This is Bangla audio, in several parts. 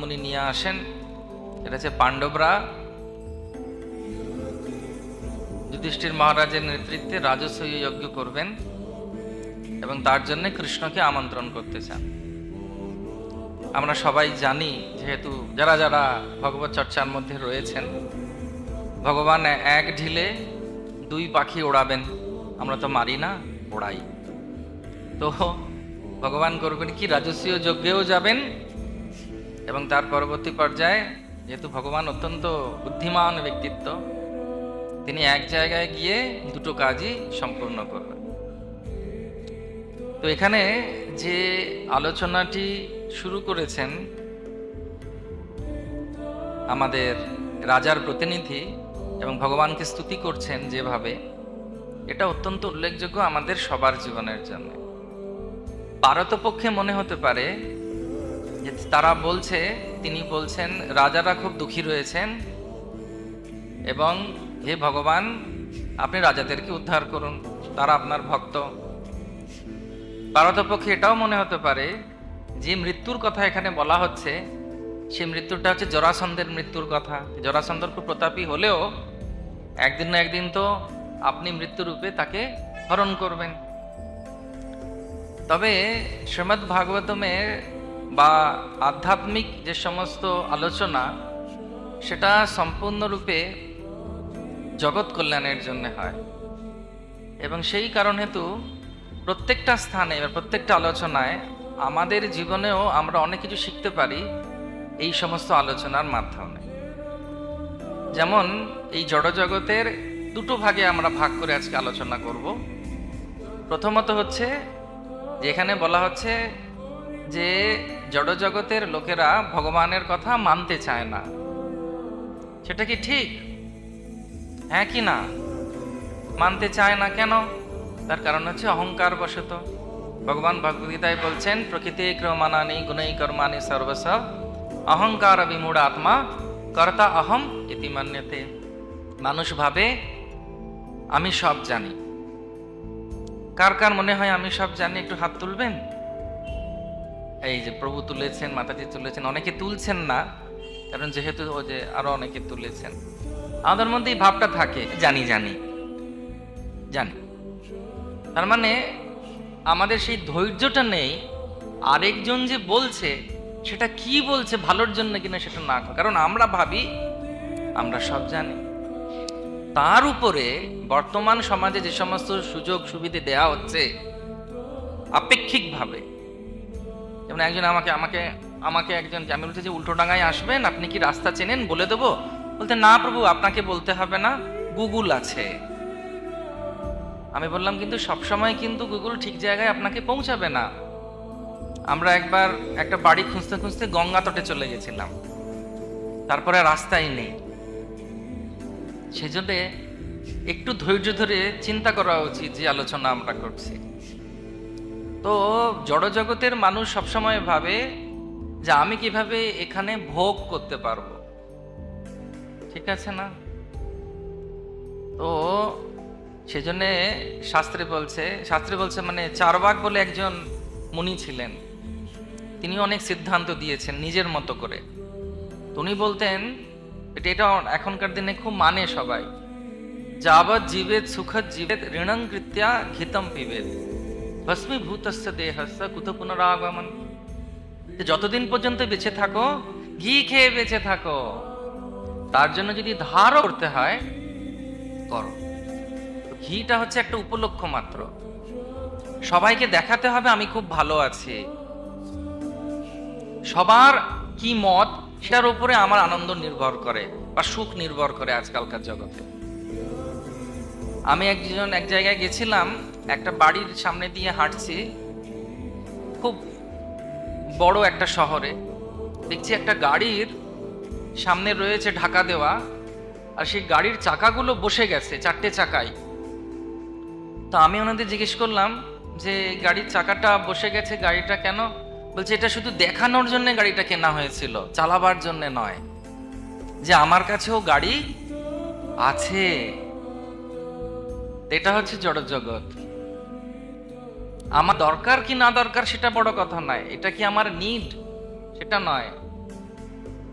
মুনি নিয়ে আসেন। এটা হচ্ছে পাণ্ডবরা যুধিষ্ঠির মহারাজের নেতৃত্বে রাজসূয় যজ্ঞ করবেন এবং তার জন্য কৃষ্ণকে আমন্ত্রণ করতে চান। আমরা সবাই জানি, যেহেতু যারা যারা ভগবত চর্চার মধ্যে রয়েছেন, ভগবান এক ঢিলে দুই পাখি ওড়াবেন। আমরা তো মারি না, ওড়াই। তো ভগবান করবেন কি, রাজসূয় যজ্ঞেও যাবেন এবং তার পরবর্তী পর্যায়ে, যেহেতু ভগবান অত্যন্ত বুদ্ধিমান ব্যক্তিত্ব, তিনি এক জায়গায় গিয়ে দুটো কাজই সম্পূর্ণ করবেন। তো এখানে যে আলোচনাটি শুরু করেছেন আমাদের রাজার প্রতিনিধি এবং ভগবানকে স্তুতি করছেন যেভাবে, এটা অত্যন্ত উল্লেখযোগ্য আমাদের সবার জীবনের জন্য। পারতপক্ষে মনে হতে পারে যে তারা বলছে, তিনি বলছেন রাজারা খুব দুঃখী রয়েছেন এবং হে ভগবান, আপনি রাজাদেরকে উদ্ধার করুন, তারা আপনার ভক্ত। পারতপক্ষে এটাও মনে হতে পারে যে মৃত্যুর কথা এখানে বলা হচ্ছে, সেই মৃত্যুটা হচ্ছে জরাসন্ধের মৃত্যুর কথা। জরাসন্ধ খুব প্রতাপী হলেও একদিন না একদিন তো আপনি মৃত্যুরূপে তাকে হরণ করবেন। তবে শ্রীমদ্ ভাগবতমের বা আধ্যাত্মিক যে সমস্ত আলোচনা, সেটা সম্পূর্ণরূপে জগৎ কল্যাণের জন্য হয় এবং সেই কারণ হেতু প্রত্যেকটা স্থানে বা প্রত্যেকটা আলোচনায় আমাদের জীবনেও আমরা অনেক কিছু শিখতে পারি এই সমস্ত আলোচনার মাধ্যমে। যেমন এই জড়জগতের দুটো ভাগে আমরা ভাগ করে আজকে আলোচনা করব। প্রথমত হচ্ছে যেখানে বলা হচ্ছে যে জড়জগতের লোকেরা ভগবানের কথা মানতে চায় না। সেটা কি ঠিক? হ্যাঁ কি না? মানতে চায় না কেন? তার কারণ হচ্ছে অহংকার বশত। ভগবান ভগবদ্গীতায় বলছেন, প্রকৃতি ক্রমানানি গুণৈ কর্মাণি সর্বস অহংকার বিমূঢ় আত্মা কর্তা অহম ইতি মন্যতে। মানুষ ভাবে আমি সব জানি। কার কার মনে হয় আমি সব জানি? একটু হাত তুলবেন। এই যে প্রভু তুলেছেন, মাতাজি তুলেছেন, অনেকে তুলছেন না, কারণ যেহেতু ও যে আরো অনেকে তুলেছেন। আমাদের মধ্যে এই ভাবটা থাকে, জানি জানি জানি। তার মানে আমাদের সেই ধৈর্যটা নেই আরেকজন যে বলছে সেটা কি বলছে, ভালোর জন্য কিনা সেটা না, কারণ আমরা ভাবি আমরা সব জানি। তার উপরে বর্তমান সমাজে যে সমস্ত সুযোগ সুবিধা দেয়া হচ্ছে আপেক্ষিকভাবে, যেমন একজন আমাকে একজন, আমি বলছি যে উল্টোডাঙ্গায় আসবেন, আপনি কি রাস্তা চেনেন, বলে দেবো? বলতে না প্রভু, আপনাকে বলতে হবে না, গুগল আছে। আমি বললাম কিন্তু সবসময় কিন্তু গুগল ঠিক জায়গায় আপনাকে পৌঁছাবে না। আমরা একবার একটা বাড়ি খুঁজতে খুঁজতে গঙ্গা তটে চলে গেছিলাম, তারপরে রাস্তাই নেই। সেজন্য একটু ধৈর্য ধরে চিন্তা করা উচিত যে আলোচনা আমরা করছি। তো জড়জগতের মানুষ সবসময় ভাবে যে আমি কিভাবে এখানে ভোগ করতে পারবো, ঠিক আছে না? তো সেজন্য শাস্ত্রে বলছে মানে চারবাক বলে একজন মুনি ছিলেন, তিনি অনেক সিদ্ধান্ত দিয়েছেন নিজের মতো করে। উনি বলতেন, এটা এখনকার দিনে খুব মানে সবাই, যাবৎ জীবেত সুখদ জীবেত ঋণং কৃত্যা ঘিতম পিবেত ভস্মীভূতস্য দেহস্য কুত পুনরাগমন। যতদিন পর্যন্ত বেঁচে থাকো ঘি খেয়ে বেঁচে থাকো, তার জন্য যদি ধারও করতে হয় করো। ঘিটা হচ্ছে একটা উপলক্ষ মাত্র, সবাইকে দেখাতে হবে আমি খুব ভালো আছি, সবার কি মত সেটার উপরে আমার আনন্দ নির্ভর করে বা সুখ নির্ভর করে আজকালকার জগতে। আমি এক জায়গায় গেছিলাম, একটা বাড়ির সামনে দিয়ে হাঁটছি, খুব বড় একটা শহরে। দেখছি একটা গাড়ির সামনে রয়েছে ঢাকা দেওয়া, আর সেই গাড়ির চাকাগুলো বসে গেছে, 4টে চাকাই। তো আমি ওনাদের জিজ্ঞেস করলাম যে গাড়ির চাকাটা বসে গেছে, গাড়িটা কেন? বলছে এটা শুধু দেখানোর জন্য গাড়িটা কেনা হয়েছিল, চালাবার জন্য নয়, যে আমার কাছেও গাড়ি আছে। এটা হচ্ছে জড়জগৎ। আমার দরকার কি না দরকার সেটা বড় কথা নয়, এটা কি আমার নিড সেটা নয়,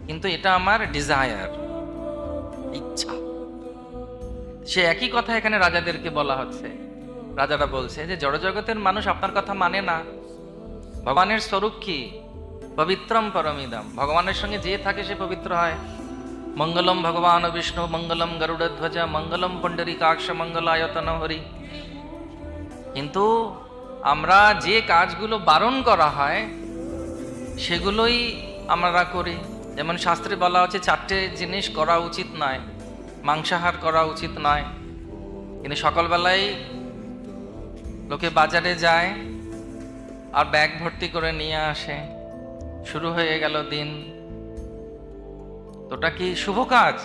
কিন্তু এটা আমার ডিজায়ার, ইচ্ছা। সে একই কথা এখানে রাজাদেরকে বলা হচ্ছে। রাজারা বলছে যে জড়জগতের মানুষ আপনার কথা মানে না। ভগবানের স্বরূপ কি? পবিত্রম পরমিদম। ভগবানের সঙ্গে যে থাকে সে পবিত্র হয়। মঙ্গলম ভগবান বিষ্ণু মঙ্গলম গরুড়ধ্বজ মঙ্গলম পুণ্ডরীকাক্ষ মঙ্গলায়তন হরি। কিন্তু আমরা যে কাজগুলো বারণ করা হয় সেগুলোই আমরা করি। যেমন শাস্ত্রে বলা হচ্ছে 4টে জিনিস করা উচিত নয়, মাংসাহার করা উচিত নয়। কিন্তু সকালবেলায় লোকে বাজারে যায় আর ব্যাগ ভর্তি করে নিয়ে আসে, শুরু হয়ে গেল দিন। তোটা কি শুভ কাজ?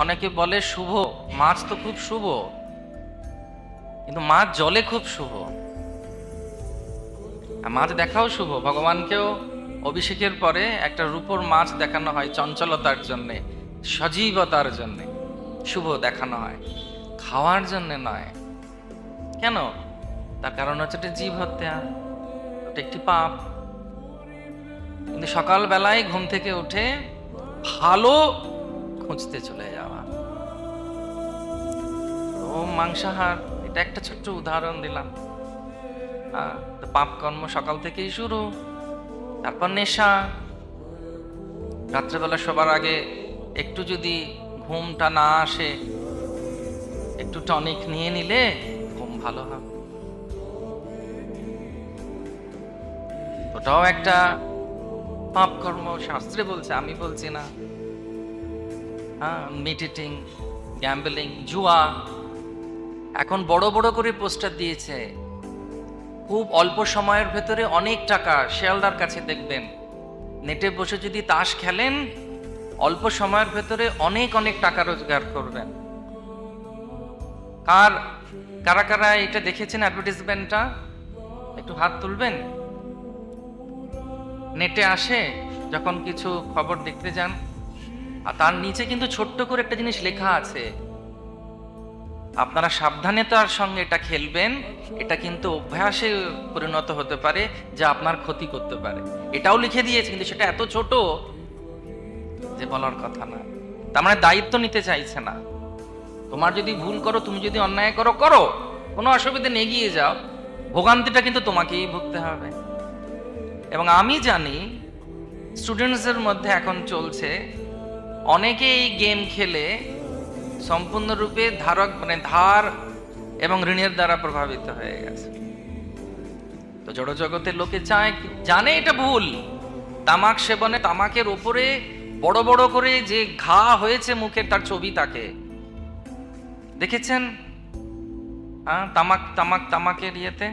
অনেকে বলে শুভ, মাছ তো খুব শুভ, কিন্তু মাছ জলে খুব শুভ। মাছ দেখাও শুভ। ভগবানকেও অভিষেকের পরে একটা রূপোর মাছ দেখানো হয় চঞ্চলতার জন্যে, সজীবতার জন্যে শুভ দেখানো হয়, খাওয়ার জন্যে নয়। কেন? তার কারণ হচ্ছে এটা জীব হত্যা, ওটা একটি পাপ। কিন্তু সকালবেলায় ঘুম থেকে উঠে ভালো খুঁজতে চলে যাওয়া, ও মাংসাহার, এটা একটা ছোট্ট উদাহরণ দিলাম। তো পাপ কর্ম সকাল থেকেই শুরু। তারপর নেশা, রাত্রেবেলা সবার আগে একটু যদি ঘুমটা না আসে, একটু টনিক নিয়ে নিলে ঘুম ভালো হবে। ওটাও একটা পাপ কর্ম, শাস্ত্রে বলছে, আমি বলছি না। মিটিটিং, গ্যাম্বলিং, জুয়া। এখন বড় বড় করে পোস্টার দিয়েছে, খুব অল্প সময়ের ভেতরে অনেক টাকা। শেয়ালদার কাছে দেখবেন, নেটে বসে যদি তাস খেলেন অল্প সময়ের ভেতরে অনেক অনেক টাকা রোজগার করবেন। কারা কারা এটা দেখেছেন অ্যাডভার্টাইজমেন্টটা? একটু হাত তুলবেন। নেটে আসে যখন কিছু খবর দেখতে যান, আর তার নিচে কিন্তু ছোট্ট করে একটা জিনিস লেখা আছে, আপনারা সাবধানতার সঙ্গে এটা খেলবেন, এটা কিন্তু অভ্যাসে পরিণত হতে পারে যা আপনার ক্ষতি করতে পারে। এটাও লিখে দিয়েছে, কিন্তু সেটা এত ছোট যে বলার কথা না। তার মানে দায়িত্ব নিতে চাইছে না। তোমার যদি ভুল করো, তুমি যদি অন্যায় করো, কোনো অসুবিধা নেই, এগিয়ে যাও, ভোগান্তিটা কিন্তু তোমাকেই ভুগতে হবে। এবং আমি জানি স্টুডেন্টসদের মধ্যে এখন চলছে, অনেকে এই গেম খেলে সম্পূর্ণরূপে ধার এবং ঋণের দ্বারা প্রভাবিত হয়ে গেছে। তো জড়জগতের লোকে জানে এটা ভুল। তামাক সেবনে তামাকের ওপরে বড় বড় করে যে ঘা হয়েছে মুখের, তার ছবি তাকে দেখেছেন। তামাকের ইয়েতে,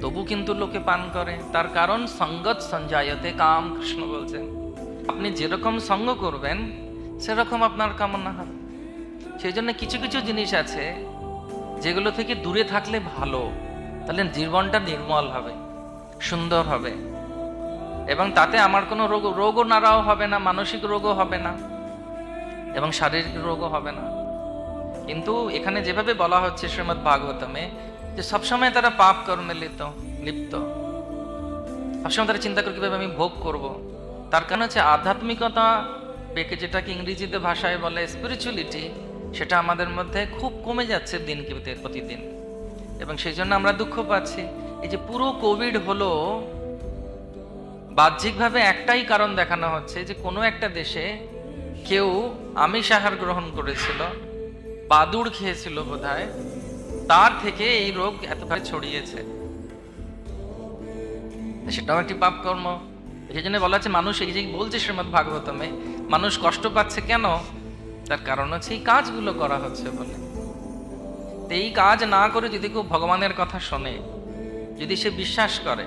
তবু কিন্তু লোকে পান করে। তার কারণ সঙ্গত সঞ্জায়তে কাম, কৃষ্ণ বলছেন। আপনি যেরকম সঙ্গ করবেন সেরকম আপনার কামনা হবে। সেই জন্য কিছু কিছু জিনিস আছে যেগুলো থেকে দূরে থাকলে ভালো, তাহলে জীবনটা নির্মল হবে, সুন্দর হবে, এবং তাতে আমার কোনো রোগও নাড়াও হবে না, মানসিক রোগও হবে না, এবং শারীরিক রোগও হবে না। কিন্তু এখানে যেভাবে বলা হচ্ছে শ্রীমদ্ ভাগবতমে, যে সবসময় তারা পাপ কর্মে লিপ্ত, সবসময় তারা চিন্তা করে কিভাবে আমি ভোগ করব। তার কারণ হচ্ছে আধ্যাত্মিকতা, যেটাকে ইংরেজিতে ভাষায় বলে স্পিরিচুয়ালিটি, সেটা আমাদের মধ্যে খুব কমে যাচ্ছে প্রতিদিন। এবং সেই জন্য আমরা দুঃখ পাচ্ছি। এই যে পুরো কোভিড হলো, বাহ্যিকভাবে একটাই কারণ দেখানো হচ্ছে যে কোনো একটা দেশে কেউ আমিষ আহার গ্রহণ করেছিল, বাদুড় খেয়েছিল বোধহয়, তার থেকে এই রোগ এতভাবে ছড়িয়েছে। সেটাও একটি পাপ কর্ম। সেই জন্য বলা হচ্ছে, মানুষ এই যে বলছে শ্রীমদ্ ভাগবতমে, মানুষ কষ্ট পাচ্ছে কেন? তার কারণ হচ্ছে এই কাজগুলো করা হচ্ছে বলে। এই কাজ না করে যদি কেউ ভগবানের কথা শোনে, যদি সে বিশ্বাস করে,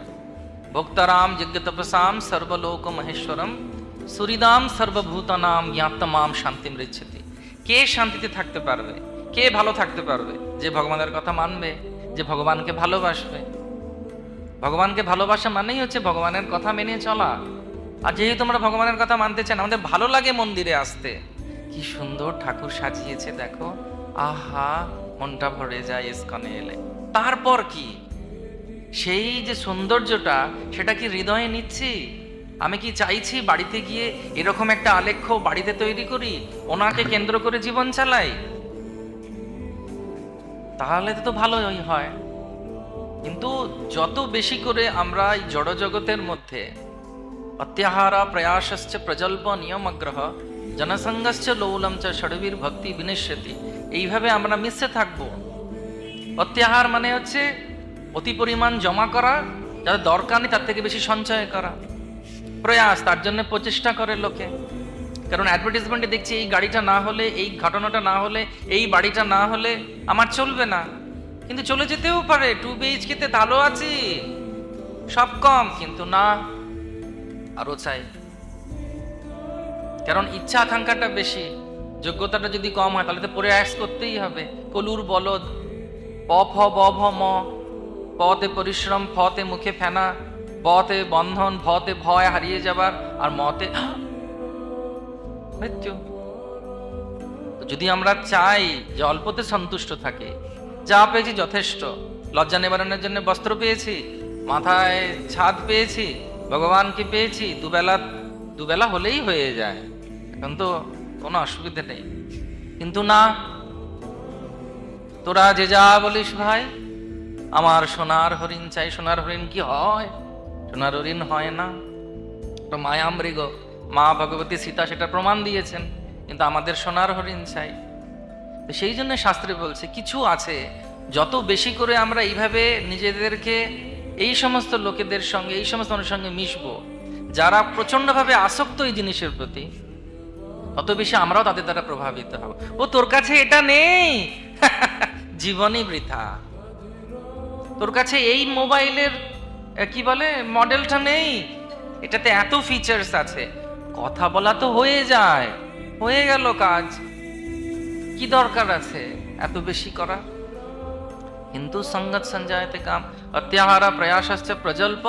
ভক্তারাম যজ্ঞ তপসাম সর্বলোক মহেশ্বরম সুরিদাম সর্বভূতানাম জ্ঞাতমাম শান্তি মৃচ্ছতি। কে শান্তিতে থাকতে পারবে? কে ভালো থাকতে পারবে? যে ভগবানের কথা মানবে, যে ভগবানকে ভালোবাসবে। ভগবানকে ভালোবাসা মানেই হচ্ছে ভগবানের কথা মেনে চলা। আর যেহেতু আমরা ভগবানের কথা মানতে চাই, আমাদের ভালো লাগে মন্দিরে আসতে, কি সুন্দর ঠাকুর সাজিয়েছে দেখো, আহা, মনটা ভরে যায় ইস্কনে এলে। তারপর কি সেই যে সৌন্দর্যটা, সেটা কি হৃদয়ে নিচ্ছি? আমি কি চাইছি বাড়িতে গিয়ে এরকম একটা আলেখ্য বাড়িতে তৈরি করি, ওনাকে কেন্দ্র করে জীবন চালাই? তাহলে তো ভালোই হয়। কিন্তু যত বেশি করে আমরা এই জড় জগতের মধ্যে অত্যাহারা প্রয়াসশ্চ প্রজল্প নিয়মগ্রহ জনসঙ্গশ্চ লৌলম চ ষড়বীর ভক্তি বিনিশ্যতি, এইভাবে আমরা মিশে থাকবো। অত্যাহার মানে হচ্ছে অতি পরিমাণ জমা করা, যাতে দরকার নেই তার থেকে বেশি সঞ্চয় করা। প্রয়াস, তার জন্য প্রচেষ্টা করে লোকে। কারণ অ্যাডভার্টাইজমেন্টে দেখছি এই গাড়িটা না হলে, এই ঘটনাটা না হলে, এই বাড়িটা না হলে আমার চলবে না। কিন্তু চলে যেতেও পারে, 2 BHK তে ভালো আছি, সব কম, কিন্তু না, আরো চাই। কারণ ইচ্ছা আকাঙ্ক্ষাটা বেশি, যোগ্যতাটা যদি কম হয় তাহলে তো প্রয়াস করতেই হবে। কলুর বলদ, প ফ ব ভ ম, পতে পরিশ্রম, ফতে মুখে ফেনা, বতে বন্ধন, ভতে ভয় হারিয়ে যাবার, আর মতে মৃত্যু। তো যদি আমরা চাই যে অল্পতে সন্তুষ্ট থাকে, যা পেয়েছি যথেষ্ট, লজ্জা নিবারণের জন্য বস্ত্র পেয়েছি, মাথায় ছাদ পেয়েছি, ভগবানকে পেয়েছি, দুবেলা হলেই হয়ে যায়, এখন তো কোনো অসুবিধা নেই। কিন্তু না, তোরা যে যা বলিস ভাই, আমার সোনার হরিণ চাই। সোনার হরিণ কি হয়? সোনার হরিণ হয় না, তো মায়ামৃগ, মা ভগবতী সীতা সেটা প্রমাণ দিয়েছেন। কিন্তু আমাদের সোনার হরিণ চাই। তো সেই জন্য শাস্ত্রে বলছে কিছু আছে, যত বেশি করে আমরা এইভাবে নিজেদেরকে এই সমস্ত লোকেদের সঙ্গে, এই সমস্ত মানুষের সঙ্গে মিশবো যারা প্রচন্ডভাবে আসক্ত এই জিনিসের প্রতি, তত বেশি আমরাও তাদের দ্বারা প্রভাবিত হব। ও তোর কাছে এটা নেই, জীবনই বৃথা। তোর কাছে এই মোবাইলের কি বলে মডেলটা নেই, এটাতে এত ফিচার্স আছে, কথা বলা তো হয়ে যায়, হয়ে গেল কাজ, কি দরকার আছে এত বেশি করা? কিন্তু সঙ্গত সঞ্জায়তে কাম, অত্যাহারা প্রয়াসশ্চ প্রজল্প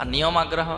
আর নিয়ম আগ্রহ।